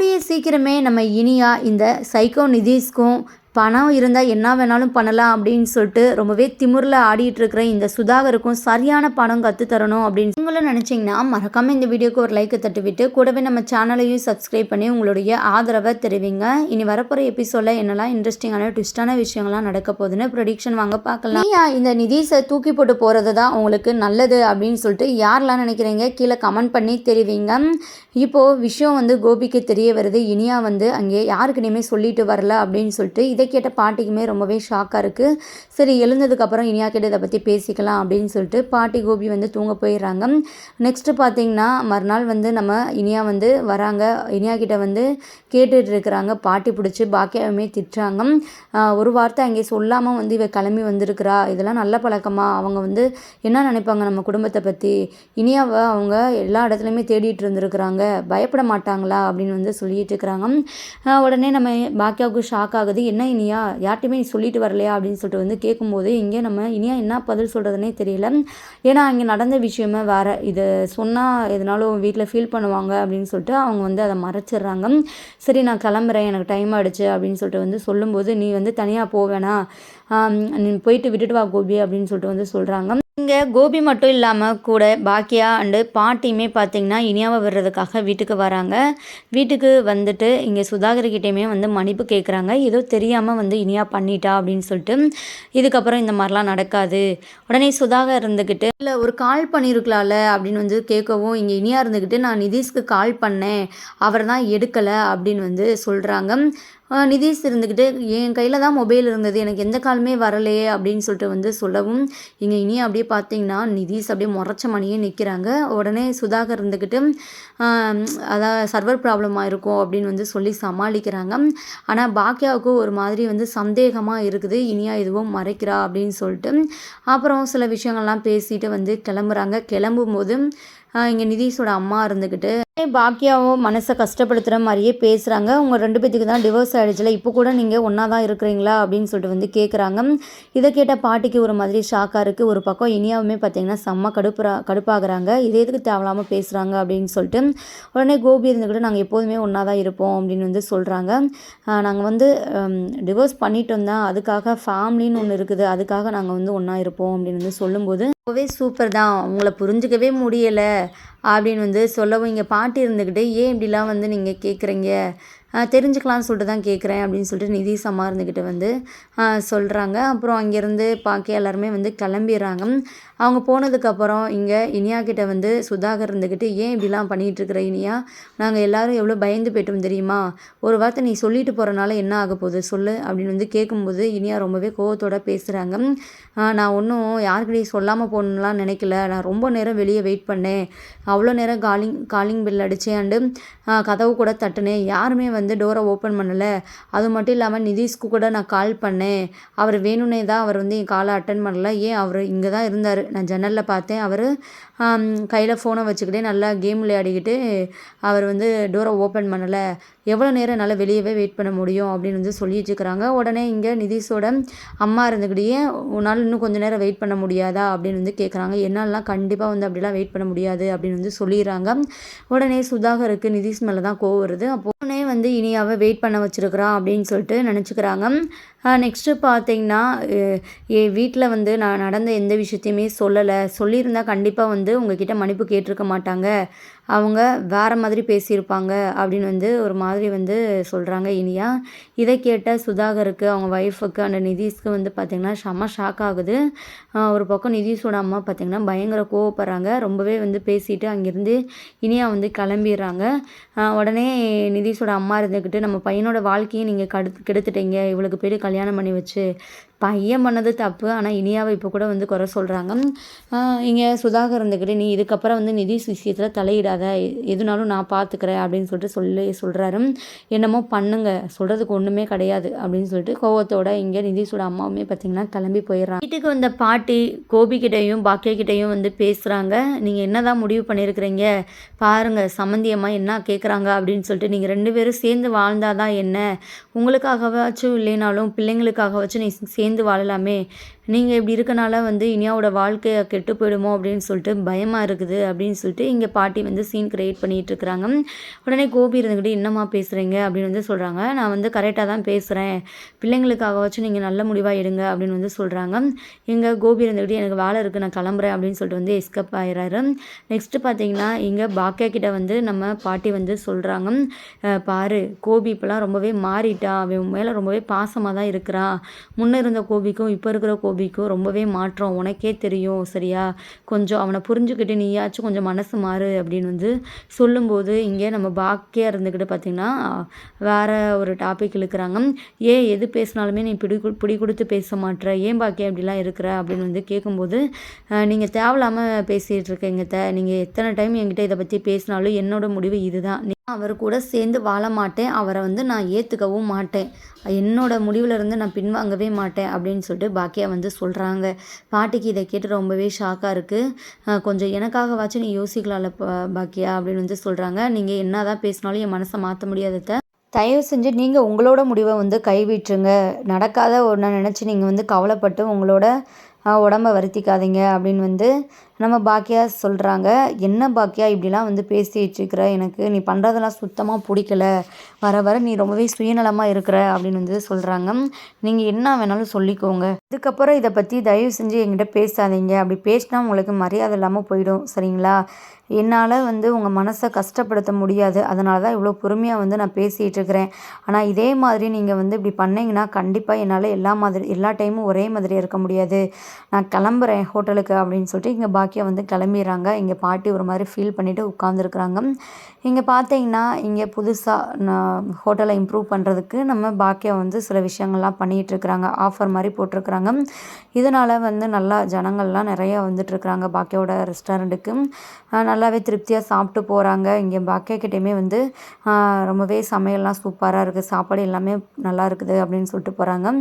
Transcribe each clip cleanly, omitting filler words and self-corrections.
கூடிய சீக்கிரமே நம்ம இனியா இந்த சைக்கோ நிதிஷ்க்கும் பணம் இருந்தால் என்ன வேணாலும் பண்ணலாம் அப்படின்னு சொல்லிட்டு ரொம்பவே திமிரில் ஆடிட்டு இருக்கிற இந்த சுதாகருக்கும் சரியான பணம் கற்றுத்தரணும் அப்படின்னு நீங்களும் நினச்சிங்கன்னா மறக்காமல் இந்த வீடியோக்கு ஒரு லைக்கை தட்டுவிட்டு கூடவே நம்ம சேனலையும் சப்ஸ்கிரைப் பண்ணி உங்களுடைய ஆதரவை தெரிவிங்க. இனி வரப்போகிற எபிசோடில் என்னெல்லாம் இன்ட்ரெஸ்டிங்கான ட்விஸ்டான விஷயங்கள்லாம் நடக்க போகுதுன்னு ப்ரொடிக்ஷன் வாங்க பார்க்கலாம். இந்த நிதிஷை தூக்கி போட்டு போகிறது தான் உங்களுக்கு நல்லது அப்படின்னு சொல்லிட்டு யாரெல்லாம் நினைக்கிறீங்க கீழே கமெண்ட் பண்ணி தெரிவிங்க. இப்போது விஷயம் கோபிக்கு தெரிய வருது. இனியா அங்கே யாருக்கிட்டையுமே சொல்லிட்டு வரல அப்படின்னு சொல்லிட்டு இதை கேட்ட பாட்டிக்குமே ரொம்பவே ஷாக்காக இருக்குது. சரி, எழுந்ததுக்கப்புறம் இனியா கிட்ட இதை பற்றி பேசிக்கலாம் அப்படின்னு சொல்லிட்டு பாட்டி கோபி தூங்க போயிடுறாங்க. நெக்ஸ்ட்டு பார்த்திங்கன்னா மறுநாள் நம்ம இனியா வராங்க. இனியா கிட்ட கேட்டுட்டு இருக்கிறாங்க. பாட்டி பிடிச்சி பாக்கியாவுமே திட்டுறாங்க. ஒரு வார்த்தை அங்கே சொல்லாமல் இவ கிளம்பி வந்திருக்கிறா, இதெல்லாம் நல்ல பழக்கமா? அவங்க என்ன நினைப்பாங்க நம்ம குடும்பத்தை பற்றி? இனியாவை அவங்க எல்லா இடத்துலையுமே தேடிட்டு இருந்திருக்கிறாங்க, பயப்பட மாட்டாங்களா அப்படின்னு சொல்லிட்டு இருக்கிறாங்க. உடனே நம்ம பாக்கியாவுக்கு ஷாக் ஆகுது. என்ன இனியா, யார்ட்டையுமே நீ சொல்லிட்டு வரலையா அப்படின்னு சொல்லிட்டு கேட்கும்போது இங்கே நம்ம இனியா என்ன பதில் சொல்கிறதுனே தெரியல. ஏன்னா அங்கே நடந்த விஷயமே வேறு. இதை சொன்னால் எதனாலும் வீட்டில் ஃபீல் பண்ணுவாங்க அப்படின்னு சொல்லிட்டு அவங்க அதை மறைச்சிடுறாங்க. சரி, நான் கிளம்புறேன், எனக்கு டைம் ஆகிடுச்சு அப்படின்னு சொல்லிட்டு சொல்லும்போது நீ தனியாக போவேனா, நீ போயிட்டு விட்டுட்டு வா கோபி அப்படின்னு சொல்லிட்டு சொல்கிறாங்க. இங்கே கோபி மட்டும் இல்லாமல் கூட பாக்கியா அண்டு பாட்டியுமே பார்த்திங்கன்னா இனியாவை விடுறதுக்காக வீட்டுக்கு வராங்க. வீட்டுக்கு இங்கே சுதாகர்கிட்டையுமே மன்னிப்பு கேட்குறாங்க. ஏதோ தெரியாமல் இனியா பண்ணிட்டா அப்படின்னு சொல்லிட்டு, இதுக்கப்புறம் இந்த மாதிரிலாம் நடக்காது. உடனே சுதாகர் இருந்துக்கிட்டு இல்லை ஒரு கால் பண்ணியிருக்கலாம்ல அப்படின்னு கேட்கவும் இங்கே இனியா இருந்துக்கிட்டு நான் நிதிஷ்க்கு கால் பண்ணேன், அவர் தான் எடுக்கலை அப்படின்னு சொல்கிறாங்க. நிதிஷ் இருந்துக்கிட்டு என் கையில் தான் மொபைல் இருந்தது, எனக்கு எந்த காலுமே வரலையே அப்படின்னு சொல்லிட்டு சொல்லவும் இங்கே இனியா அப்படியே பார்த்தீங்கன்னா நிதிஷ் அப்படியே முறைச்ச மணியே நிற்கிறாங்க. உடனே சுதாகர் இருந்துக்கிட்டு அதான் சர்வர் ப்ராப்ளமாக இருக்கும் அப்படின்னு சொல்லி சமாளிக்கிறாங்க. ஆனால் பாக்கியாவுக்கு ஒரு மாதிரி சந்தேகமாக இருக்குது, இனியா எதுவும் மறைக்கிறா அப்படின்னு சொல்லிட்டு. அப்புறம் சில விஷயங்கள்லாம் பேசிட்டு கிளம்புறாங்க. கிளம்பும்போது இங்கே நிதிஷோட அம்மா இருந்துக்கிட்டு பாக்கியாவும் மனசை கஷ்டப்படுத்துகிற மாதிரியே பேசுகிறாங்க. உங்கள் 2 பேத்துக்கு தான் டிவோர்ஸ் ஆகிடுச்சுல, இப்போ கூட நீங்கள் ஒன்றா தான் இருக்கிறீங்களா அப்படின்னு சொல்லிட்டு கேட்குறாங்க. இதை கேட்ட பாட்டிக்கு ஒரு மாதிரி ஷாக்காக இருக்குது. ஒரு பக்கம் இனியாவுமே பார்த்திங்கன்னா செம்ம கடுப்பாகிறாங்க. இதே எதுக்கு தேவையில்லாமல் பேசுகிறாங்க அப்படின்னு சொல்லிட்டு. உடனே கோபி இருந்துக்கிட்டு நாங்கள் எப்போதுமே ஒன்றா தான் இருப்போம் அப்படின்னு சொல்கிறாங்க. நாங்கள் டிவோர்ஸ் பண்ணிட்டோம் தான், அதுக்காக ஃபேமிலின்னு ஒன்று இருக்குது, அதுக்காக நாங்கள் ஒன்றா இருப்போம் அப்படின்னு சொல்லும்போது ரொம்பவே சூப்பர் தான், உங்களை புரிஞ்சிக்கவே முடியலை அப்படின்னு சொல்லவும் இங்கே பாட்டி இருந்துக்கிட்டு ஏன் இப்படிலாம் நீங்கள் கேட்குறீங்க, தெரிஞ்சுக்கலான்னு சொல்லிட்டு தான் கேட்குறேன் அப்படின்னு சொல்லிட்டு நிதிஷ் அம்மா இருந்துக்கிட்டு சொல்கிறாங்க. அப்புறம் அங்கேருந்து பாக்கியா எல்லாருமே கிளம்பிடுறாங்க. அவங்க போனதுக்கப்புறம் இங்கே இனியா கிட்ட சுதாகர் இருந்துக்கிட்டு ஏன் இப்படிலாம் பண்ணிகிட்ருக்குற இனியா, நாங்கள் எல்லோரும் எவ்வளோ பயந்து போய்ட்டோம் தெரியுமா, ஒரு வார்த்தை நீ சொல்லிட்டு போகிறனால என்ன ஆக போகுது சொல்லு அப்படின்னு கேட்கும்போது இனியா ரொம்பவே கோவத்தோடு பேசுகிறாங்க. நான் ஒன்றும் யாருக்கிட்டையும் சொல்லாமல் போகணுன்னுலாம் நினைக்கல, நான் ரொம்ப நேரம் வெளியே வெயிட் பண்ணேன், அவ்வளோ நேரம் காலிங் பெல் அடித்தேன் அண்டு கதவு கூட தட்டுனேன், யாருமே டோரை ஓப்பன் பண்ணலை. அது மட்டும் இல்லாமல் நிதிஷ்க்கு கூட நான் கால் பண்ணேன், அவர் வேணும்னே தான் அவர் என் காலை அட்டன் பண்ணல, ஏன் அவர் இங்கே தான் இருந்தார், நான் ஜன்னலில் பார்த்தேன், அவர் கையில் ஃபோனை வச்சுக்கிட்டே நல்லா கேம் விளையாடிக்கிட்டு அவர் டோரை ஓப்பன் பண்ணலை, எவ்வளோ நேரம் என்னால் வெளியவே வெயிட் பண்ண முடியும் அப்படின்னு சொல்லிட்டு இருக்கிறாங்க. உடனே இங்கே நிதிஷோட அம்மா இருந்துக்கிட்டே உன்னால் இன்னும் கொஞ்சம் நேரம் வெயிட் பண்ண முடியாதா அப்படின்னு கேட்குறாங்க. என்னாலலாம் கண்டிப்பாக அப்படிலாம் வெயிட் பண்ண முடியாது அப்படின்னு சொல்லிடுறாங்க. உடனே சுதாகருக்கு நிதிஷ் மேலே தான் கோவம் வருது. அப்போது இனியாவை வெயிட் பண்ண வச்சுருக்குறான் அப்படின்னு சொல்லிட்டு நினச்சிக்கிறாங்க. நெக்ஸ்ட்டு பார்த்திங்கன்னா என் வீட்டில் நான் நடந்த எந்த விஷயத்தையுமே சொல்லலை, சொல்லியிருந்தால் கண்டிப்பாக உங்ககிட்ட மன்னிப்பு கேட்டிருக்க மாட்டாங்க, அவங்க வேறு மாதிரி பேசியிருப்பாங்க அப்படின்னு ஒரு மாதிரி சொல்கிறாங்க இனியா. இதை கேட்ட சுதாகருக்கு அவங்க ஒய்ஃபுக்கு அந்த நிதிஷ்க்கு பார்த்திங்கன்னா செம்ம ஷாக் ஆகுது. ஒரு பக்கம் நிதிஷோட அம்மா பார்த்திங்கன்னா பயங்கர கோவப்படுறாங்க. ரொம்பவே பேசிட்டு அங்கேருந்து இனியா கிளம்பிடுறாங்க. உடனே நிதிஷோட அம்மா இருந்துக்கிட்டு நம்ம பையனோட வாழ்க்கையை நீங்கள் கெடுத்துட்டீங்க, இவளுக்கு பேர் கல்யாணம் பண்ணி வச்சு, பையன் பண்ணது தப்பு, ஆனால் இனியாவை இப்போ கூட குறை சொல்கிறாங்க. இங்கே சுதாகர் இருந்துக்கிட்டு நீ இதுக்கப்புறம் நிதிஷ் விஷயத்தில் தலையிடாத, எதுனாலும் நான் பார்த்துக்கிறேன் அப்படின்னு சொல்லிட்டு சொல்கிறாரு. என்னமோ பண்ணுங்க, சொல்கிறதுக்கு ஒன்றுமே கிடையாது அப்படின்னு சொல்லிட்டு கோவத்தோட இங்கே நிதிஷோட அம்மாவுமே பார்த்திங்கன்னா கிளம்பி போயிடுறாங்க. வீட்டுக்கு வந்த பாட்டி கோபிக்கிட்டையும் பாக்கியக்கிட்டையும் பேசுகிறாங்க. நீங்கள் என்ன தான் முடிவு பண்ணியிருக்கிறீங்க பாருங்கள், சம்மந்தியமாக என்ன கேட்குறாங்க அப்படின்னு சொல்லிட்டு, நீங்கள் 2 பேரும் சேர்ந்து வாழ்ந்தாதான் என்ன, உங்களுக்காகவாச்சும் இல்லைனாலும் பிள்ளைங்களுக்காகவாச்சும் நீ சேர்ந்து வாழலாமே, நீங்கள் இப்படி இருக்கனால வந்து இனியாவோட வாழ்க்கை கெட்டு போயிடுமோ அப்படின்னு சொல்லிட்டு பயமாக இருக்குது அப்படின்னு சொல்லிட்டு இங்கே பாட்டி வந்து சீன் கிரியேட் பண்ணிகிட்டு இருக்கிறாங்க. உடனே கோபி இருந்துக்கிட்டு என்னம்மா பேசுகிறீங்க அப்படின்னு வந்து சொல்கிறாங்க. நான் வந்து கரெக்டாக தான் பேசுகிறேன், பிள்ளைங்களுக்காகவாச்சும் நீங்கள் நல்ல முடிவாக எடுங்க அப்படின்னு வந்து சொல்கிறாங்க. இங்கே கோபி இருந்துக்கிட்டு எனக்கு வேலை இருக்குது நான் கிளம்புறேன் அப்படின்னு சொல்லிட்டு வந்து எஸ்கேப் ஆயிடுறாரு. நெக்ஸ்ட்டு பார்த்தீங்கன்னா இங்கே பாக்கியா கிட்ட வந்து நம்ம பாட்டி வந்து சொல்கிறாங்க, பாரு கோபி இப்போலாம் ரொம்பவே மாறிட்டா, அவன் மேலே ரொம்பவே பாசமாக தான் இருக்கிறான், முன்னே இருந்த கோபிக்கும் இப்போ இருக்கிற கோபிக்கும் ரொம்பவே மாற்றம் உனக்கே தெரியும் சரியா, கொஞ்சம் அவனை புரிஞ்சுக்கிட்டு நீயாச்சும் கொஞ்சம் மனசு மாறு அப்படின்னு வந்து சொல்லும்போது இங்கே நம்ம பாக்கியா இருந்துக்கிட்டு பார்த்திங்கன்னா வேறு ஒரு டாபிக் இழுக்கிறாங்க. ஏன் எது பேசினாலுமே நீ பிடி கொடுத்து பேச மாட்ற, ஏன் பாக்கியா இப்படிலாம் இருக்கிற அப்படின்னு வந்து கேட்கும்போது, நீங்கள் தேவையில்லாமல் பேசிகிட்டு இருக்கீங்க நீங்கள் எத்தனை டைம் என்கிட்ட இதை பற்றி பேசினாலும் என்னோட முடிவு இதுதான், அவர் கூட சேர்ந்து வாழ மாட்டேன், அவரை வந்து நான் ஏற்றுக்கவும் மாட்டேன், என்னோட முடிவுலேருந்து நான் பின்வாங்கவே மாட்டேன் அப்படின்னு சொல்லிட்டு பாக்கியா வந்து சொல்கிறாங்க. பாட்டிக்கு இதை கேட்டு ரொம்பவே ஷாக்காக இருக்குது. கொஞ்சம் எனக்காகவாச்சும் நீ யோசிக்கலாம்ல பாக்கியா அப்படின்னு வந்து சொல்கிறாங்க. நீங்கள் என்ன தான் பேசினாலும் என் மனசை மாற்ற முடியாதத, தயவு செஞ்சு நீங்கள் உங்களோட முடிவை வந்து கைவிட்டுருங்க, நடக்காத ஒன்றை நினச்சி நீங்கள் வந்து கவலைப்பட்டு உங்களோட உடம்ப வருத்திக்காதீங்க அப்படின்னு வந்து நம்ம பாக்கியா சொல்கிறாங்க. என்ன பாக்கியா இப்படிலாம் வந்து பேசிகிட்டு இருக்கிற, எனக்கு நீ பண்ணுறதெல்லாம் சுத்தமாக பிடிக்கல, வர வர நீ ரொம்பவே சுயநலமாக இருக்கிற அப்படின்னு வந்து சொல்கிறாங்க. நீங்கள் என்ன வேணாலும் சொல்லிக்கோங்க, இதுக்கப்புறம் இதை பற்றி தயவு செஞ்சு என்கிட்ட பேசாதீங்க, அப்படி பேசினா உங்களுக்கு மரியாதை இல்லாமல் போயிடும் சரிங்களா, என்னால் வந்து உங்கள் மனசை கஷ்டப்படுத்த முடியாது, அதனால தான் இவ்வளோ பொறுமையாக வந்து நான் பேசிகிட்டு இருக்கிறேன், ஆனால் இதே மாதிரி நீங்கள் வந்து இப்படி பண்ணிங்கன்னா கண்டிப்பாக என்னால் எல்லா டைமும் ஒரே மாதிரி இருக்க முடியாது, நான் கிளம்புறேன் ஹோட்டலுக்கு அப்படின்னு சொல்லிட்டு இங்கே பாக்கியா வந்து கிளம்பிடுறாங்க. இங்கே பாட்டி ஒரு மாதிரி ஃபீல் பண்ணிவிட்டு உட்காந்துருக்குறாங்க. இங்கே பார்த்தீங்கன்னா இங்கே புதுசாக நான் ஹோட்டலை இம்ப்ரூவ் பண்ணுறதுக்கு நம்ம பாக்கியா வந்து சில விஷயங்கள்லாம் பண்ணிகிட்ருக்குறாங்க, ஆஃபர் மாதிரி போட்டிருக்குறாங்க. இதனால் வந்து நல்லா ஜனங்கள்லாம் நிறையா வந்துட்டுருக்குறாங்க பாக்கியாவோட ரெஸ்டாரண்ட்டுக்கு, நல்லாவே திருப்தியாக சாப்பிட்டு போகிறாங்க. இங்கே பாக்கியா கிட்டேயுமே வந்து ரொம்பவே சமையல்லாம் சூப்பராக இருக்குது, சாப்பாடு எல்லாமே நல்லா இருக்குது அப்படின்னு சொல்லிட்டு போகிறாங்க.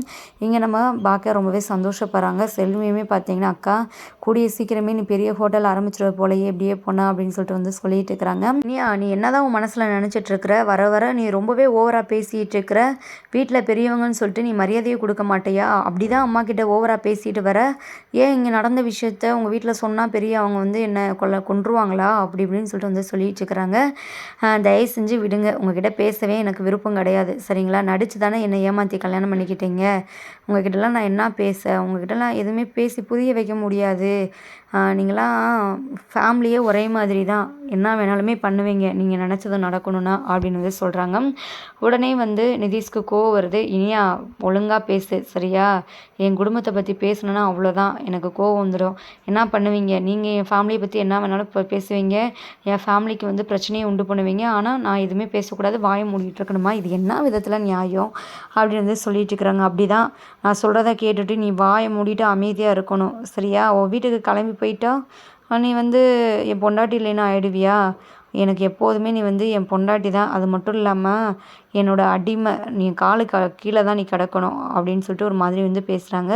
இங்கே நம்ம பாக்கியா ரொம்பவே சந்தோஷப்படுறாங்க. செல்வியுமே பார்த்தீங்கன்னா, அக்கா கூடிய சீக்கிரமே நீ பெரிய ஹோட்டல் ஆரம்பிச்சிருவ போலயே எப்படியே போனா அப்படின்னு சொல்லிட்டு வந்து சொல்லிட்டு இருக்கிறாங்க. நீ என்னதான் உன் மனசில் நினச்சிட்டு இருக்கிற, வர வர நீ ரொம்பவே ஓவராக பேசிகிட்டு இருக்கிற, வீட்டில் பெரியவங்கன்னு சொல்லிட்டு நீ மரியாதையை கொடுக்க மாட்டியா, அப்படி தான் அம்மா கிட்ட ஓவராக பேசிட்டு வர, ஏன் இங்கே நடந்த விஷயத்த உங்கள் வீட்டில் சொன்னால் பெரிய அவங்க வந்து என்னை கொன்றுவாங்களா அப்படி இப்படின்னு சொல்லிட்டு வந்து சொல்லிட்டு இருக்கிறாங்க. தயவு செஞ்சு விடுங்க, உங்ககிட்ட பேசவே எனக்கு விருப்பம் கிடையாது சரிங்களா, நடிச்சு தானே என்னை ஏமாற்றி கல்யாணம் பண்ணிக்கிட்டீங்க, உங்ககிட்டலாம் நான் என்ன பேச, உங்ககிட்டலாம் எதுவுமே பேசி புரிய வைக்க முடியாது, நீங்களாம் ஃபேமிலியே ஒரே மாதிரி தான், என்ன வேணாலுமே பண்ணுவீங்க நீங்கள் நினச்சது நடக்கணும்னா அப்படின்னு வந்து சொல்கிறாங்க. உடனே வந்து நிதிஷ்க்கு கோவம் வருது. இனியா ஒழுங்காக பேசு சரியா, என் குடும்பத்தை பற்றி பேசணுன்னா அவ்வளோதான் எனக்கு கோவம் வந்துடும், என்ன பண்ணுவீங்க நீங்கள், என் ஃபேமிலியை பற்றி என்ன வேணாலும் பேசுவீங்க, என் ஃபேமிலிக்கு வந்து பிரச்சனையை உண்டு பண்ணுவீங்க, ஆனால் நான் எதுவுமே பேசக்கூடாது, வாயை மூடிட்டு இருக்கணுமா, இது என்ன விதத்தில் நியாயம் அப்படின்னு வந்து சொல்லிட்டு இருக்கிறாங்க. அப்படி தான் நான் சொல்கிறத கேட்டுட்டு நீ வாயை மூடிட்டு அமைதியாக இருக்கணும் சரியா, உன் வீட்டுக்கு கிளம்பி போயிட்டா நீ வந்து என் பொண்டாட்டி இல்லைன்னா ஆயிடுவியா, எனக்கு எப்போதுமே நீ வந்து என் பொண்டாட்டி தான், அது மட்டும் இல்லாமல் என்னோட அடிமை, நீ கீழே தான் நீ கிடக்கணும் அப்படின்னு சொல்லிட்டு ஒரு மாதிரி வந்து பேசுகிறாங்க.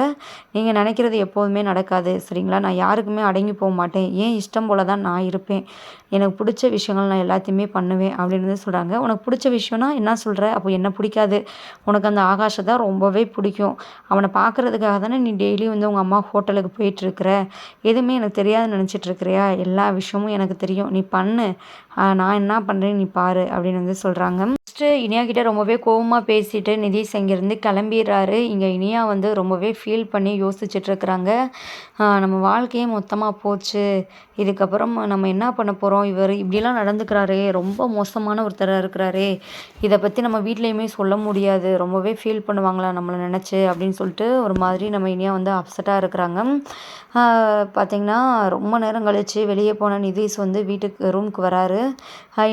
நீங்கள் நினைக்கிறது எப்போதுமே நடக்காது சரிங்களா, நான் யாருக்குமே அடங்கி போக மாட்டேன், ஏன் இஷ்டம் போல் தான் நான் இருப்பேன், எனக்கு பிடிச்ச விஷயங்கள் நான் எல்லாத்தையுமே பண்ணுவேன் அப்படின்னு வந்து சொல்கிறாங்க. உனக்கு பிடிச்ச விஷயம்னா என்ன சொல்கிற, அப்போ என்ன பிடிக்காது, உனக்கு அந்த ஆகாஷை தான் ரொம்பவே பிடிக்கும், அவனை பார்க்குறதுக்காக தானே நீ டெய்லி வந்து உங்கள் அம்மா ஹோட்டலுக்கு போயிட்டுருக்குற, எதுவுமே எனக்கு தெரியாதுன்னு நினச்சிட்ருக்கிறியா, எல்லா விஷயமும் எனக்கு தெரியும், நீ பண்ணு, நான் என்ன பண்ணுறேன்னு நீ பாரு அப்படின்னு வந்து சொல்கிறாங்க. ஃபஸ்ட்டு இனியா கிட்ட ரொம்பவே கோவமாக பேசிட்டு நிதிஷ் இங்கேருந்து கிளம்பிடுறாரு. இங்கே இனியா வந்து ரொம்பவே ஃபீல் பண்ணி யோசிச்சுட்ருக்குறாங்க. நம்ம வாழ்க்கையே மொத்தமாக போச்சு, இதுக்கப்புறம் நம்ம என்ன பண்ண போகிறோம், இவர் இப்படிலாம் நடந்துக்கிறாரே, ரொம்ப மோசமான ஒருத்தராக இருக்கிறாரே, இதை பற்றி நம்ம வீட்லேயுமே சொல்ல முடியாது, ரொம்பவே ஃபீல் பண்ணுவாங்களா நம்மளை நினச்சி அப்படின்னு சொல்லிட்டு ஒரு மாதிரி நம்ம இனியா வந்து அப்செட்டாக இருக்கிறாங்க. பார்த்திங்கன்னா ரொம்ப நேரம் கழித்து வெளியே போன நிதிஷ் வந்து ரூமுக்கு வராரு.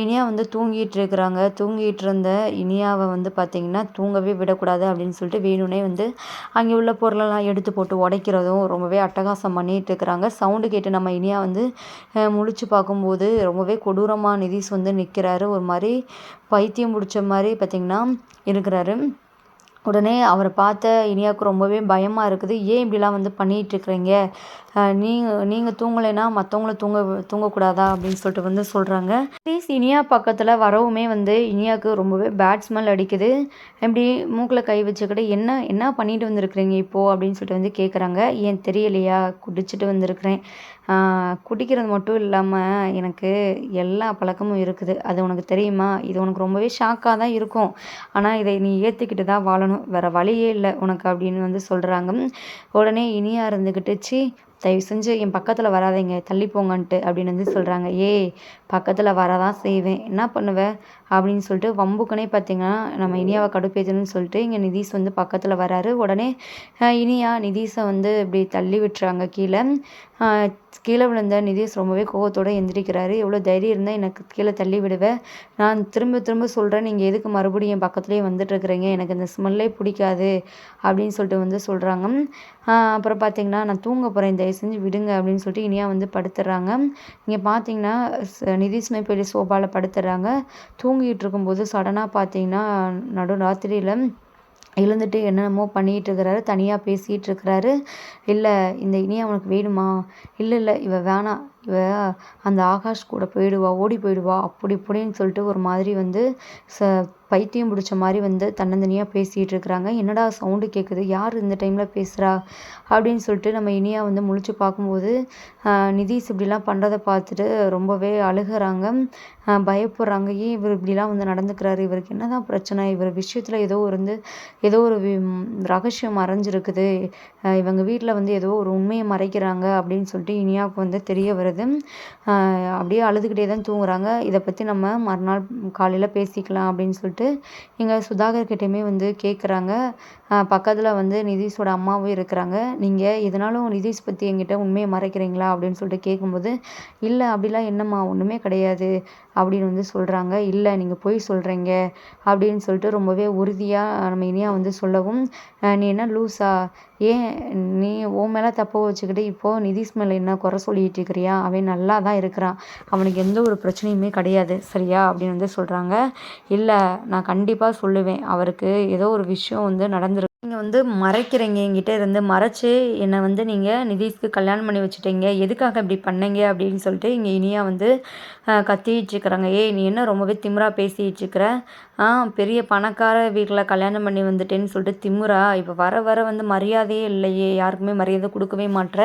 இனியா வந்து தூங்கிட்டு இருக்கிறாங்க. தூங்கிட்டு இருந்த இனியாவை வந்து பார்த்திங்கன்னா தூங்கவே விடக்கூடாது அப்படின்னு சொல்லிட்டு வேணும்னே வந்து அங்கே உள்ள பொருளெல்லாம் எடுத்து போட்டு உடைக்கிறதும் ரொம்பவே அட்டகாசம் பண்ணிகிட்டு இருக்கிறாங்க. சவுண்டு கேட்டு நம்ம இனியா வந்து முழிச்சு பார்க்கும்போது ரொம்பவே கொடூரமாக நிதிஷ் வந்து நிற்கிறாரு, ஒரு மாதிரி பைத்தியம் பிடிச்ச மாதிரி பார்த்திங்கன்னா இருக்கிறாரு. உடனே அவரை பார்த்த இனியாவுக்கு ரொம்பவே பயமாக இருக்குது, ஏன் இப்படிலாம் வந்து பண்ணிகிட்ருக்குறீங்க, நீங்கள் தூங்கலைன்னா மற்றவங்கள தூங்கக்கூடாதா அப்படின்னு சொல்லிட்டு வந்து சொல்கிறாங்க. ப்ளீஸ் இனியா பக்கத்தில் வரவுமே வந்து இனியாவுக்கு ரொம்பவே பேட் ஸ்மெல் அடிக்குது. எப்படி மூக்கில் கை வச்சுக்கிட்டு என்ன பண்ணிட்டு வந்திருக்கிறீங்க இப்போது அப்படின்னு சொல்லிட்டு வந்து கேட்குறாங்க. ஏன் தெரியலையா, குடிச்சிட்டு வந்திருக்கிறேன். குடிக்கிறது மட்டும் இல்லாமல் எனக்கு எல்லா பழக்கமும் இருக்குது, அது உனக்கு தெரியுமா? இது உனக்கு ரொம்பவே ஷாக்காக தான் இருக்கும், ஆனால் இதை நீ ஏற்றுக்கிட்டு தான் வாழணும், வேறு வழியே இல்லை உனக்கு அப்படின்னு வந்து சொல்கிறாங்க. உடனே இனியா இருந்துக்கிட்டு, சி தயவு செஞ்சு என் பக்கத்தில் வராதீங்க, தள்ளி போங்கன்ட்டு அப்படின்னு வந்து சொல்கிறாங்க. ஏய், பக்கத்தில் வரதான் செய்வேன், என்ன பண்ணுவேன் அப்படின்னு சொல்லிட்டு வம்புக்குனே பார்த்தீங்கன்னா நம்ம இனியாவை கடுப்பேற்றணும்னு சொல்லிட்டு இங்கே நிதீஷ் வந்து பக்கத்தில் வராரு. உடனே இனியா நிதீஷை வந்து இப்படி தள்ளி விட்டுறாங்க கீழே. கீழே விழுந்த நிதீஷ் ரொம்பவே கோவத்தோடு எந்திரிக்கிறாரு. எவ்வளோ தைரியம் இருந்தால் எனக்கு கீழே தள்ளி விடுவேன், நான் திரும்ப திரும்ப சொல்கிறேன், நீங்கள் எதுக்கு மறுபடியும் என் பக்கத்துலேயே வந்துட்டுருக்குறீங்க, எனக்கு இந்த ஸ்மெல்லே பிடிக்காது அப்படின்னு சொல்லிட்டு வந்து சொல்கிறாங்க. அப்புறம் பார்த்தீங்கன்னா நான் தூங்க போகிறேன், தயவு செஞ்சு விடுங்க அப்படின்னு சொல்லிட்டு இனியா வந்து படுத்துடுறாங்க. இங்கே பார்த்தீங்கன்னா நிதீஷ்மே போய் சோபாவில் படுத்துடுறாங்க. தூங்கிட்டு இருக்கும்போது சடனாக பார்த்தீங்கன்னா நடு ராத்திரியில் எழுந்துட்டு என்னென்னமோ பண்ணிகிட்டு இருக்கிறாரு, தனியாக பேசிகிட்டு இருக்கிறாரு. இல்லை இந்த இனியா உனக்கு வேணுமா? இல்லை இவ வேணாம், இவ அந்த ஆகாஷ் கூட போயிடுவா, ஓடி போயிடுவா, அப்படி இப்படின்னு சொல்லிட்டு ஒரு மாதிரி வந்து பைத்தியம் பிடிச்ச மாதிரி வந்து தன்னந்தனியாக பேசிகிட்டு இருக்கிறாங்க. என்னடா சவுண்டு கேட்குது, யார் இந்த டைமில் பேசுகிறா அப்படின்னு சொல்லிட்டு நம்ம இனியா வந்து முழிச்சு பார்க்கும்போது நிதீஷ் இப்படிலாம் பண்ணுறதை பார்த்துட்டு ரொம்பவே அழுகிறாங்க, பயப்படுறாங்க. ஏன் இவர் இப்படிலாம் வந்து நடந்துக்கிறாரு, இவருக்கு என்ன தான் பிரச்சனை, இவர் விஷயத்தில் ஏதோ ஒரு ரகசியம் மறைஞ்சிருக்குது, இவங்க வீட்டில் வந்து ஏதோ ஒரு உண்மையை மறைக்கிறாங்க அப்படின்னு சொல்லிட்டு இனியாவுக்கு வந்து தெரிய வருது. அப்படியே அழுதுகிட்டே தான் தூங்குறாங்க. இதை பற்றி நம்ம மறுநாள் காலையில் பேசிக்கலாம் அப்படின்னு சொல்லிட்டு இங்கே சுதாகர்கிட்டையுமே வந்து கேட்குறாங்க. பக்கத்தில் வந்து நிதீஷோட அம்மாவும் இருக்கிறாங்க. நீங்கள் எதனாலும் நிதீஷ் பற்றி என்கிட்ட உண்மையை மறைக்கிறீங்களா அப்படின்னு சொல்லிட்டு கேட்கும்போது, இல்லை அப்படிலாம் என்னம்மா ஒன்றுமே கிடையாது அப்படின்னு வந்து சொல்கிறாங்க. இல்லை நீங்கள் பொய் சொல்கிறீங்க அப்படின்னு சொல்லிட்டு ரொம்பவே உறுதியாக நம்ம இனியா வந்து சொல்லவும், நீ என்ன லூஸா, ஏன் நீ உன் மேலே தப்பை வச்சுக்கிட்டு இப்போது நிதீஷ் மேலே என்ன குறை சொல்லிட்டு இருக்கிறியா, அவன் நல்லா தான் இருக்கிறான், அவனுக்கு எந்த ஒரு பிரச்சனையுமே கிடையாது சரியா அப்படின்னு வந்து சொல்கிறாங்க. இல்லை நான் கண்டிப்பாக சொல்லுவேன், அவருக்கு ஏதோ ஒரு விஷயம் வந்து நடந்திருக்கு, நீங்கள் வந்து மறைக்கிறீங்க, என்கிட்ட இருந்து மறைச்சி என்னை வந்து நீங்கள் நிதீஷ்க்கு கல்யாணம் பண்ணி வச்சுட்டீங்க, எதுக்காக இப்படி பண்ணீங்க அப்படின்னு சொல்லிட்டு இங்கே இனியா வந்து கத்திட்டு இருக்கிறாங்க. ஏய் நீ என்ன ரொம்பவே திமிரா பேசிகிட்டு இருக்கிற, பெரிய பணக்கார வீட்டில் கல்யாணம் பண்ணி வந்துட்டேன்னு சொல்லிட்டு திமிரா, இப்போ வர வந்து மரியாதையே இல்லையே, யாருக்குமே மரியாதை கொடுக்கவே மாட்டேற,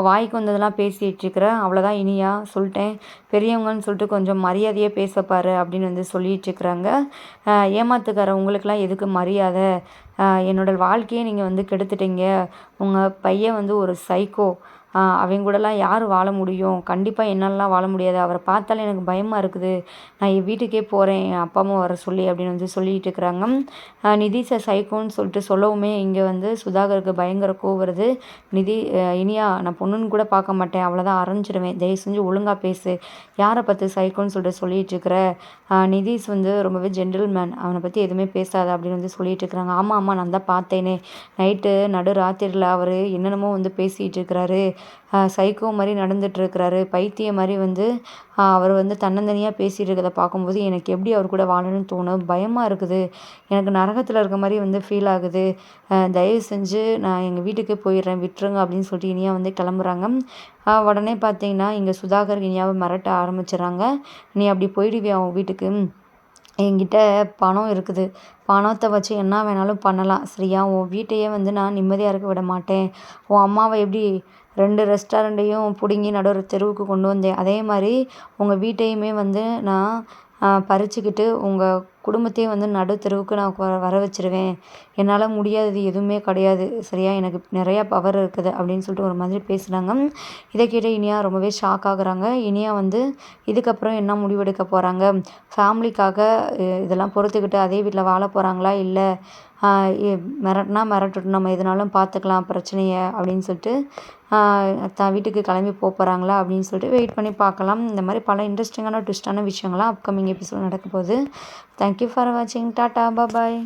வாய்க்கு வந்ததெல்லாம் பேசிகிட்டு இருக்கிற, அவ்வளோதான் இனியா சொல்லிட்டேன், பெரியவங்கன்னு சொல்லிட்டு கொஞ்சம் மரியாதையே பேசப்பாரு அப்படின்னு வந்து சொல்லிட்டு இருக்கிறாங்க. ஏமாத்துக்கார உங்களுக்கெல்லாம் எதுக்கு மரியாதை, என்னோட வாழ்க்கையை நீங்கள் வந்து கெடுத்துட்டீங்க, உங்கள் பையன் வந்து ஒரு சைக்கோ, அவங்க கூடலாம் யார் வாழ முடியும், கண்டிப்பாக என்னாலலாம் வாழ முடியாது, அவரை பார்த்தாலே எனக்கு பயமாக இருக்குது, நான் என் வீட்டுக்கே போகிறேன் என் அப்பா அம்மா வர சொல்லி அப்படின்னு வந்து சொல்லிட்டு இருக்கிறாங்க. நிதீஷை சைக்கோன்னு சொல்லிட்டு சொல்லவுமே இங்கே வந்து சுதாகருக்கு பயங்கர கோவம் வருது. இனியா நான் பொண்ணுன்னு கூட பார்க்க மாட்டேன், அவ்வளோதான் அரைஞ்சிடுவேன், தயவு செஞ்சு ஒழுங்காக பேசு, யாரை பார்த்து சைக்கோன்னு சொல்லிட்டு சொல்லிட்டு இருக்கிற, நிதீஷ் வந்து ரொம்பவே ஜென்டில்மேன், அவனை பற்றி எதுவுமே பேசாத அப்படின்னு வந்து சொல்லிட்டு இருக்கிறாங்க. ஆமாம் நான் தான் பார்த்தேனே, நைட்டு நடு ராத்திரியில் அவர் என்னென்னமோ வந்து பேசிகிட்டு இருக்கிறாரு, சைக்கோ மாதிரி நடந்துகிட்ருக்கிறாரு, பைத்தியம் மாதிரி வந்து அவர் வந்து தன்னந்தனியாக பேசிகிட்டு இருக்கிறத பார்க்கும்போது எனக்கு எப்படி அவர் கூட வாழணும்னு தோணும், பயமாக இருக்குது, எனக்கு நரகத்தில் இருக்க மாதிரி வந்து ஃபீல் ஆகுது, தயவு செஞ்சு நான் எங்கள் வீட்டுக்கே போயிடுறேன், விட்டுருங்க அப்படின்னு சொல்லிட்டு இனியா வந்து கிளம்புறாங்க. உடனே பார்த்தீங்கன்னா இங்கே சுதாகர் இனியாவை மிரட்ட ஆரம்பிச்சிடுறாங்க. நீ அப்படி போயிடுவியா உன் வீட்டுக்கு, என்கிட்ட பணம் இருக்குது, பணத்தை வச்சு என்ன வேணாலும் பண்ணலாம் சரியா, உன் வீட்டையே வந்து நான் நிம்மதியாக இருக்க விட மாட்டேன், உன் அம்மாவை எப்படி 2 ரெஸ்டாரண்ட்டையும் பிடுங்கி நடு தெருவுக்கு கொண்டு வந்தேன், அதே மாதிரி உங்கள் வீட்டையுமே வந்து நான் பறிச்சுக்கிட்டு உங்கள் குடும்பத்தையும் வந்து நடு தெருவுக்கு நான் வர வச்சுருவேன், என்னால் முடியாதது எதுவுமே கிடையாது சரியா, எனக்கு நிறையா பவர் இருக்குது அப்படின்னு சொல்லிட்டு ஒரு மாதிரி பேசுகிறாங்க. இதை கேட்டு இனியா ரொம்பவே ஷாக் ஆகுறாங்க. இனியா வந்து இதுக்கப்புறம் என்ன முடிவெடுக்க போகிறாங்க, ஃபேமிலிக்காக இதெல்லாம் பொறுத்துக்கிட்டு அதே வீட்டில் வாழ போகிறாங்களா, இல்லை மிரட்டினா மிரட்டட்டும், நம்ம எதுனாலும் பார்த்துக்கலாம் பிரச்சனையை அப்படின்னு சொல்லிட்டு தான் வீட்டுக்கு கிளம்பி போகிறாங்களா அப்படின்னு சொல்லிட்டு வெயிட் பண்ணி பார்க்கலாம். இந்த மாதிரி பல இன்ட்ரெஸ்டிங்கான ட்விஸ்டான விஷயங்கள்லாம் அப்கமிங் எபிசோட் நடக்க போகுது. தேங்க்யூ ஃபார் வாட்சிங், டாட்டா பாய்.